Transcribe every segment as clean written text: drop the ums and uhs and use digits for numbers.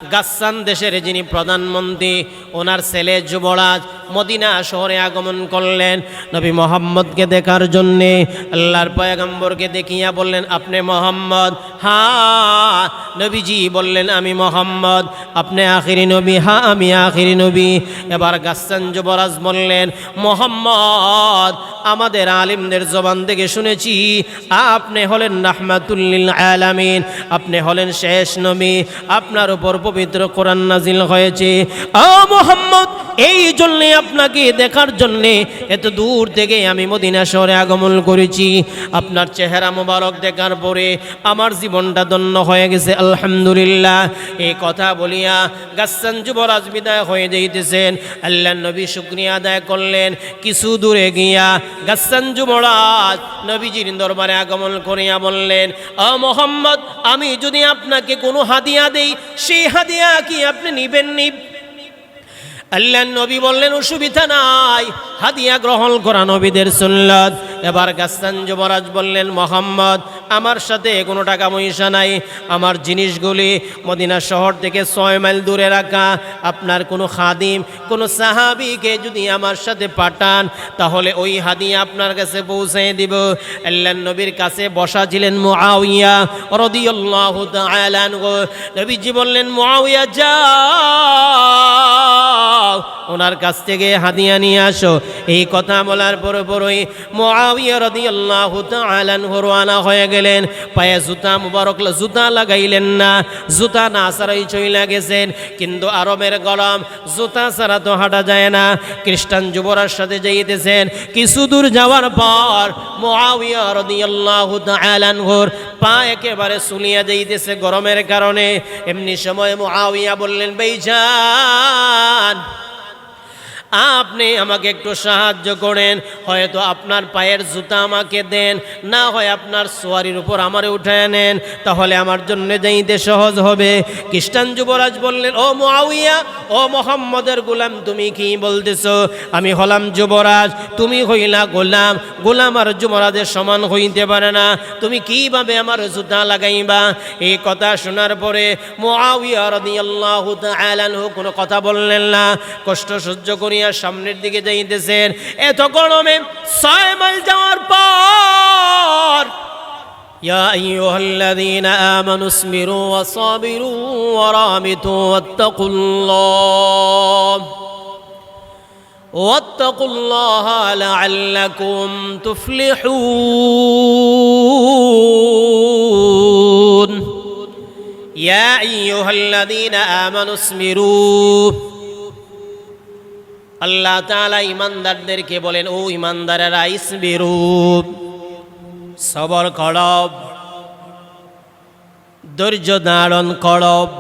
গাসসান দেশের যিনি প্রধানমন্ত্রী ওনার ছেলে যুবরাজ মদিনা শহরে আগমন করলেন নবী মুহাম্মদকে দেখার জন্য। আল্লাহর পয়গম্বরকে দেখিয়া বললেন, আপনি মুহাম্মদ? হ্যাঁ। নবীজি বললেন, আমি মুহাম্মদ। আপনি আখিরি নবী? হ্যাঁ, আমি আখিরি নবী। এবার গাসসান যুবরাজ বললেন, মুহাম্মদ, আমাদের আলিমদের জবান থেকে শুনেছি আপনি হলেন রাহমাতুল লিল আলামিন, আপনি হলেন শেষ নবী, আপনার উপর পবিত্র কোরআন নাজিল হয়েছে। ও মুহাম্মদ, এই জন্য আপনাকে দেখার জন্য এত দূর থেকে আমি মদিনা শহরে আগমন করেছি। আপনার চেহারা মোবারক দেখার পরে আমার জীবনটা ধন্য হয়ে গেছে, আলহামদুলিল্লাহ। এই কথা বলিয়া গাসসান যুবরাজ বিদায় হয়ে যাইতেছেন। আল্লাহর নবী শুকরিয়া আদায় করলেন। কিছু দূরে গিয়া গাসসান যুবরাজ নবীজির দরবারে আগমন করিয়া বললেন, ও মুহাম্মদ, আমি যদি আপনাকে কোনো হাদিয়া দেই, সেই হাদিয়া কি আপনি নিবেন? আল্লাহর নবী বললেন, অসুবিধা নাই, হাদিয়া গ্রহণ করা নবীদের সুন্নাত। এবার গাসসান যুবরাজ বললেন, মুহাম্মদ, আমার সাথে কোনো টাকা পয়সা নাই, আমার জিনিসগুলি মদিনা শহর থেকে 6 মাইল দূরে রাখা। আপনার কোনো খাদিম, কোনো সাহাবীকে যদি আমার সাথে পাঠান, তাহলে ওই হাদিয়া আপনার কাছে পৌঁছে দিব। আল্লাহর নবীর কাছে বসা ছিলেন মুআবিয়া রাদিয়াল্লাহু তাআলা আনহু। নবীজি বললেন, মুআবিয়া যাও, ওনার কাছ থেকে হাদিয়া নিয়ে আসো। এই কথা বলার পরই মুআবিয়া রাদিয়াল্লাহু তাআলা আনহু রওনা হয়ে গেলেন। পায়ে জুতা মুবারক জুতা লাগাইলেন না, জুতা না ছাড়াই চইলা গেছেন। কিন্তু আরবের গরম, জুতা ছাড়া তো হাঁটা যায় না। খ্রিস্টান যুবরার সাথে যাইতেছেন। কিছু দূর যাওয়ার পর মুআবিয়া রাদিয়াল্লাহু তাআলা আনহুর পা একেবারে সুলিয়া যাইতেছে গরমের কারণে। এমনি সময় মুআবিয়া বললেন, ভাইজান, আপনি আমাকে একটু সাহায্য করেন, হয়তো আপনার পায়ের জুতা আমাকে দেন, না হয় আপনার সোয়ারির উপর আমারে উঠায় নেন, তাহলে আমার জন্য যাইতে সহজ হবে। খ্রিস্টান যুবরাজ বললেন, ও মুআবিয়া, ও মুহাম্মদের গোলাম, তুমি কি বলতেছো? আমি হলাম যুবরাজ, তুমি হইলা গোলাম। গোলাম আর যুবরাজের সমান হইতে পারে না, তুমি কিভাবে আমার জুতা লাগাইবা? এই কথা শোনার পরে মুআবিয়া রাদিয়াল্লাহু তাআলা আনহু কোনো কথা বললেন না, কষ্ট সহ্য করি সামনের দিকে যাইতেছেন। এত গরমে 6 মাইল যাওয়ার পর, ইয়া আইয়ুহাল্লাযীনা আমানু ইসবিরু ওয়া সাবিরু ওয়া রাবিতু ওয়াত্তাকুল্লাহা লাআল্লাকুম তুফলিহুন। ইয়া আইয়ুহাল্লাযীনা আমানু ইসবিরু, আল্লাহ তাআলা ইমানদারদেরকে বলেন, ও ইমানদারেরা, ইসবিরু, সবর করব, ধৈর্য ধারণ করব।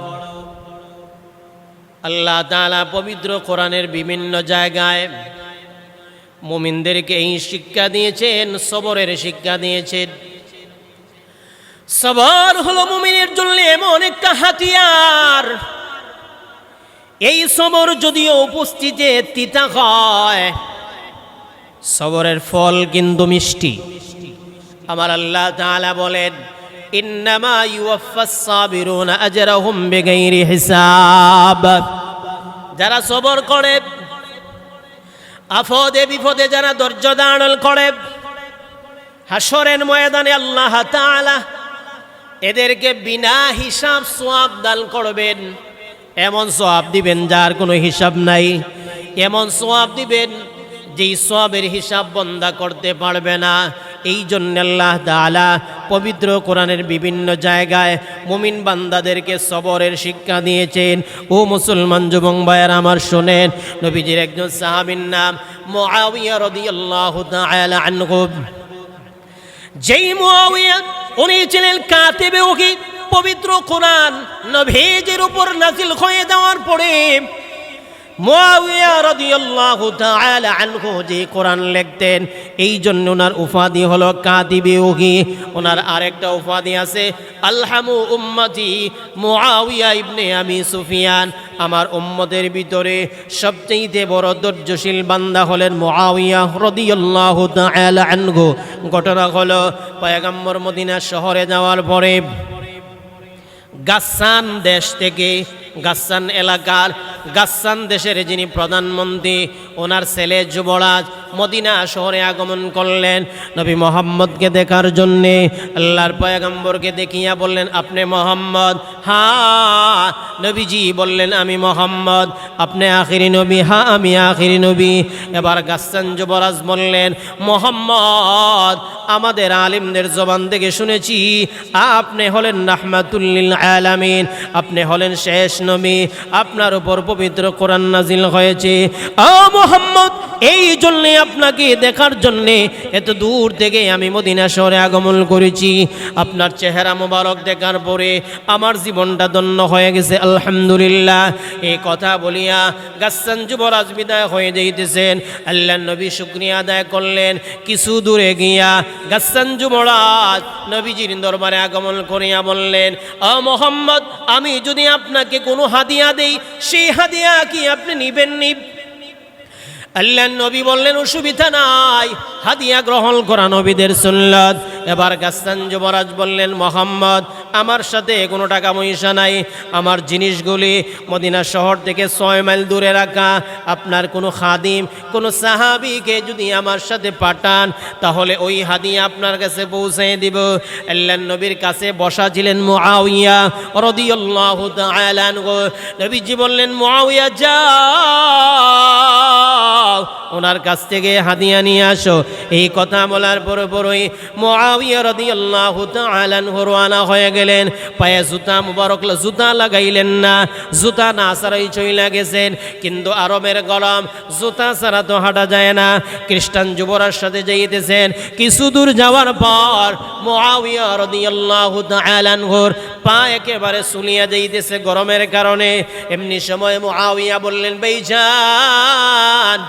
আল্লাহ তাআলা পবিত্র কোরআনের বিভিন্ন জায়গায় মুমিনদেরকে এই শিক্ষা দিয়েছেন, সবরের শিক্ষা দিয়েছেন। সবর হলো মুমিনের জন্য এমন একটা হাতিয়ার, এই সবর যদিও উপস্থিতে তিতা হয়, সবরের ফল কিন্তু মিষ্টি। আমার আল্লাহ তাআলা বলেন, ইন্নামা ইউওয়াফাস সাবিরুনা আজরাহুম বিগাইরি হিসাব। যারা সবর করে, আফদে বিপদে যারা ধৈর্য ধারণ করে, হাসরের ময়দানে আল্লাহ তাআলা এদেরকে বিনা হিসাব সওয়াব দান করবেন। এমন সওয়াব দিবেন যার কোনো হিসাব নাই, এমন সওয়াব দিবেন যেই সওয়াবের হিসাব বান্দা করতে পারবে না। এই জন্য আল্লাহ তাআলা পবিত্র কোরআনের বিভিন্ন জায়গায় মুমিন বান্দাদেরকে সবরের শিক্ষা দিয়েছেন। ও মুসলমান যুবক ভাইয়েরা আমার শোনেন, নবীজির একজন সাহাবীর নাম মুআবিয়া রাদিয়াল্লাহু তাআলা আনহু। যেই মুআবিয়া, উনি ছিলেন কাতিবে ওহী। পবিত্র কোরআন নবীজির উপর নাযিল হয়ে যাওয়ার পরে মুআবিয়া রাদিয়াল্লাহু তাআলা আনহু যে কোরআন লিখতেন, এই জন্য ওনার উপাধি হলো কাতিবে ওহী। ওনার আরেকটা উপাধি আছে, আলহামু উম্মতি মুআবিয়া ইবনে আবি সুফিয়ান। আমার উম্মতের ভিতরে সবচেয়ে বড় ধৈর্যশীল বান্দা হলেন মুআবিয়া রাদিয়াল্লাহু তাআলা আনহু। ঘটনা হলো, পয়গম্বর মদিনা শহরে যাওয়ার পরে গাসসান দেশ থেকে, গাসসান এলাকার, গাসসান দেশের যিনি প্রধানমন্ত্রী, ওনার ছেলে যুবরাজ মদিনা শহরে আগমন করলেন নবী মোহাম্মদকে দেখার জন্যে। আল্লাহর পয়গম্বরকে দেখিয়া বললেন, আপনি মোহাম্মদ? হ্যাঁ। নবীজি বললেন, আমি মোহাম্মদ। আপনি আখিরি নবী? হ্যাঁ, আমি আখিরি নবী। এবার গাসসান যুবরাজ বললেন, মোহাম্মদ, আমাদের আলিমদের জবান থেকে শুনেছি আপনি হলেন রাহমাতুল লিল আলামিন, আপনি হলেন শেষ নবী, আপনার উপর পবিত্র কোরআন নাজিল হয়েছে। ও মোহাম্মদ, এই জন্যে আপনাকে দেখার জন্যে এত দূর থেকে আমি মদিনা শহরে আগমন করেছি। আপনার চেহারা মোবারক দেখার পরে আমার জীবনটা ধন্য হয়ে গেছে, আলহামদুলিল্লাহ। এই কথা বলিয়া গাসসান যুবরাজ বিদায় হয়ে যাইতেছেন। আল্লাহর নবী শুকরিয়া আদায় করলেন। কিছু দূরে গিয়া গাসসান যুবরাজ নবীজির দরবারে আগমন করিয়া বললেন, ও মোহাম্মদ, আমি যদি আপনাকে কোনো হাদিয়া দেই, সেই হাদিয়া কি আপনি নিবেন? আল্লাহর নবী বললেন, অসুবিধা নাই, হাদিয়া গ্রহণ করা নবীদের সুন্নাত। এবার গাসসান যুবরাজ বললেন, মোহাম্মদ, আমার সাথে কোনো টাকা পয়সা নাই, আমার জিনিসগুলি মদিনা শহর থেকে 6 মাইল দূরে রাখা। আপনার কোনো খাদিম, কোনো সাহাবীকে যদি আমার সাথে পাঠান, তাহলে ওই হাদিয়া আপনার কাছে পৌঁছে দিব। আল্লাহর নবীর কাছে বসা ছিলেন মুআবিয়া রাদিয়াল্লাহু তাআলা আনহু। নবীজি বললেন, মুআবিয়া যাও, ওনার কাছ থেকে হাদিয়া নিয়ে আসো। এই কথা বলার পরই মুআবিয়া রাদিয়াল্লাহু তাআলা আনহু রওনা হয়ে গেলেন। পায়ে জুতা মুবারক, জুতা লাগাইলেন না, জুতা না ছাড়াই চইলা গেছেন। কিন্তু আরবের গরম, জুতা ছাড়া তো হাঁটা যায় না। খ্রিস্টান যুবরাজ সাথে যাইতেছেন। কিছু দূর যাওয়ার পর মুআবিয়া রাদিয়াল্লাহু তাআলা আনহুর পা একেবারে সুলিয়া যাইতেছে গরমের কারণে। এমনি সময় মুআবিয়া বললেন, ভাইজান,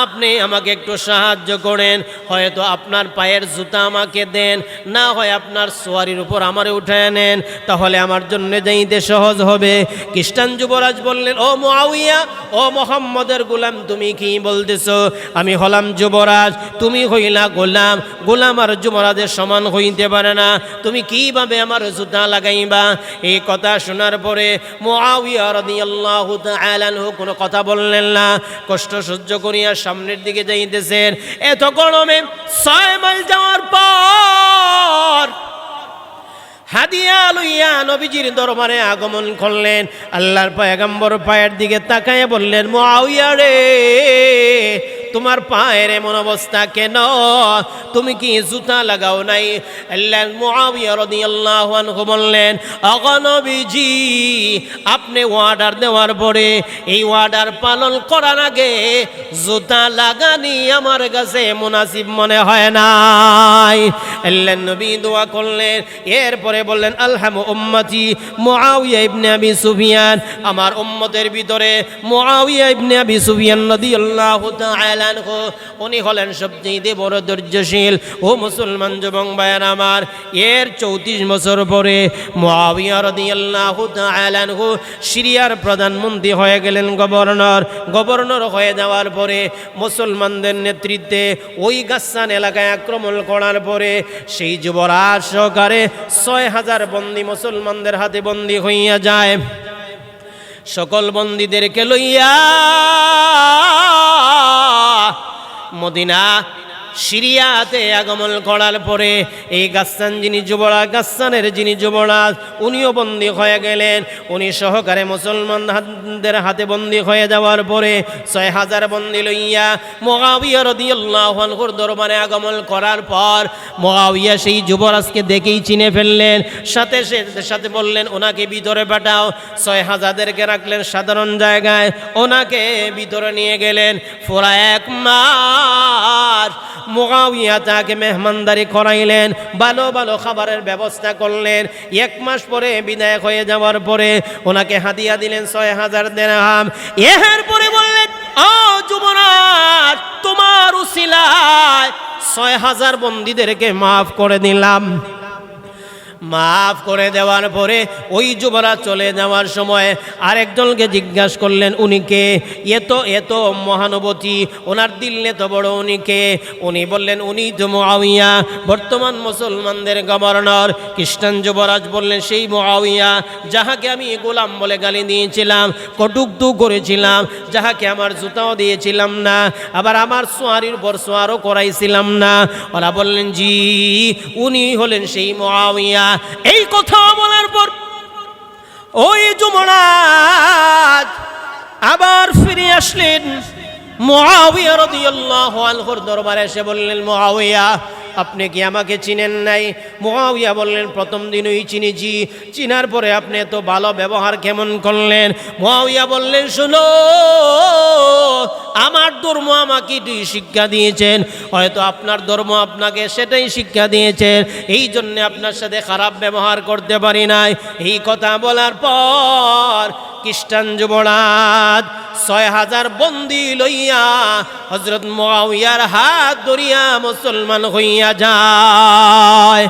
আপনি আমাকে একটু সাহায্য করেন, হয়তো আপনার পায়ের জুতা আমাকে দেন, না হয় আপনার সোয়ারির উপর আমারে উঠায় নেন, তাহলে আমার জন্য যাইতে সহজ হবে। খ্রিস্টান যুবরাজ বললেন, ও মুআবিয়া, ও মোহাম্মদের গোলাম, তুমি কি বলতেছো? আমি হলাম যুবরাজ, তুমি হইলা গোলাম। গোলাম আর যুবরাজের সমান হইতে পারে না, তুমি কিভাবে আমার জুতা লাগাইবা? এই কথা শোনার পরে মুআবিয়া রাদিয়াল্লাহু তাআলা আনহু কোনো কথা বললেন না, কষ্ট সহ্য করিয়া সামনের দিকে যাইতেছেন। এত গরমে 6 মাইল যাওয়ার পর হাদিয়া লইয়া নবীজির দরবারে আগমন করলেন। আল্লাহর পয়গম্বর পায়ের দিকে তাকায় বললেন, মুআবিয়া রে, তোমার পায়ের এমন অবস্থা কেন? তুমি কি জুতা লাগাও নাই? আল্লাহর মুআবিয়া রাদিয়াল্লাহু আনহু বললেন, ওগো নবীজি, আপনি অর্ডার দেওয়ার পরে এই অর্ডার পালন করার আগে জুতা লাগানি আমার কাছে মুনাসিব মনে হয় নাই। আল্লাহর নবী দোয়া করলেন। এরপরে বললেন, আলহামু উম্মতি মুআবিয়া ইবনে আবি সুফিয়ান, আমার উম্মতের ভিতরে মুআবিয়া ইবনে আবি সুফিয়ান রাদিয়াল্লাহু তাআলা আনহু, উনি হলেন সবচেয়ে বড় ধৈর্যশীল। ও মুসলমান যুবক ভাইয়েরা আমার, এর 34 বছর পরে মুআবিয়া রাদিয়াল্লাহু তাআলা আনহু সিরিয়ার প্রধানমন্ত্রী হয়ে গেলেন, গভর্নর হয়ে যাওয়ার পরে মুসলমানদের নেতৃত্বে ওই গাসসান এলাকায় আক্রমণ করার পরে সেই যুবরাজ সহকারে 6000 বন্দী মুসলমানদের হাতে বন্দী হইয়া যায়। সকল বন্দীদেরকে লইয়া মদিনা সিরিয়াতে আগমন করার পরে এই গাসসান যিনি যুবরাজ, গাসসানের যিনি যুবরাজ, উনিও বন্দী হয়ে গেলেন। উনি সহকারে মুসলমানদের হাতে বন্দী হয়ে যাওয়ার পরে 6000 বন্দী লইয়া মুআবিয়া রাদিয়াল্লাহু আনহুর দরবারে আগমন করার পর মুআবিয়া সেই যুবরাজকে দেখেই চিনে ফেললেন। সাথে বললেন, ওনাকে ভিতরে পাঠাও। 6000-দেরকে রাখলেন সাধারণ জায়গায়, ওনাকে ভিতরে নিয়ে গেলেন। পুরা 1 মাস মুআবিয়া তাকে মেহমানদারি করাইলেন, ভালো ভালো খাবারের ব্যবস্থা করলেন। 1 মাস পরে বিদায় হয়ে যাওয়ার পরে ওনাকে হাদিয়া দিলেন 6000 দিরহাম। এরপরে বললেন, ও যুবরাজ, তোমার উসিলায় 6000 বন্দীদেরকে মাফ করে দিলাম। মাফ করে দেওয়ার পরে ওই যুবরাজ চলে যাওয়ার সময় আরেকজনকে জিজ্ঞাসা করলেন, উনি কে? এত মহানুভূতি, ওনার দিল এত বড়, উনি কে? উনি বললেন, উনি তো মুআবিয়া, বর্তমান মুসলমানদের গভর্নর। খ্রিস্টান যুবরাজ বললেন, সেই মুআবিয়া যাহাকে আমি গোলাম বলে গালি দিয়েছিলাম, কটুক্তি করেছিলাম, যাহাকে আমার জুতাও দিয়েছিলাম না, আবার আমার সোয়ারির উপর সোয়ারও করাইছিলাম না। ওরা বললেন, জি, উনি হলেন সেই মুআবিয়া। এই কথা বলার পর ওই যুবরাজ আবার ফিরে আসলেন মুআবিয়া রাদিয়াল্লাহু আনহুর দরবারে এসে বললেন, মুআবিয়া, আপনি কি আমাকে চিনেন নাই? মুআবিয়া বললেন, প্রথম দিনই চিনেছি। চিনার পরে আপনি এত ভালো ব্যবহার কেমন করলেন? মুআবিয়া বললেন, শোনো, আমার ধর্ম আমাকে দুই শিক্ষা দিয়েছেন, হয়তো আপনার ধর্ম আপনাকে সেটাই শিক্ষা দিয়েছেন, এই জন্য আপনার সাথে খারাপ ব্যবহার করতে পারি নাই। এই কথা বলার পর খ্রিস্টান যুবরাজ ৬,০০০ বন্দী লইয়া হযরত মুআবিয়ার হাত ধরিয়া মুসলমান হইয়া যায়।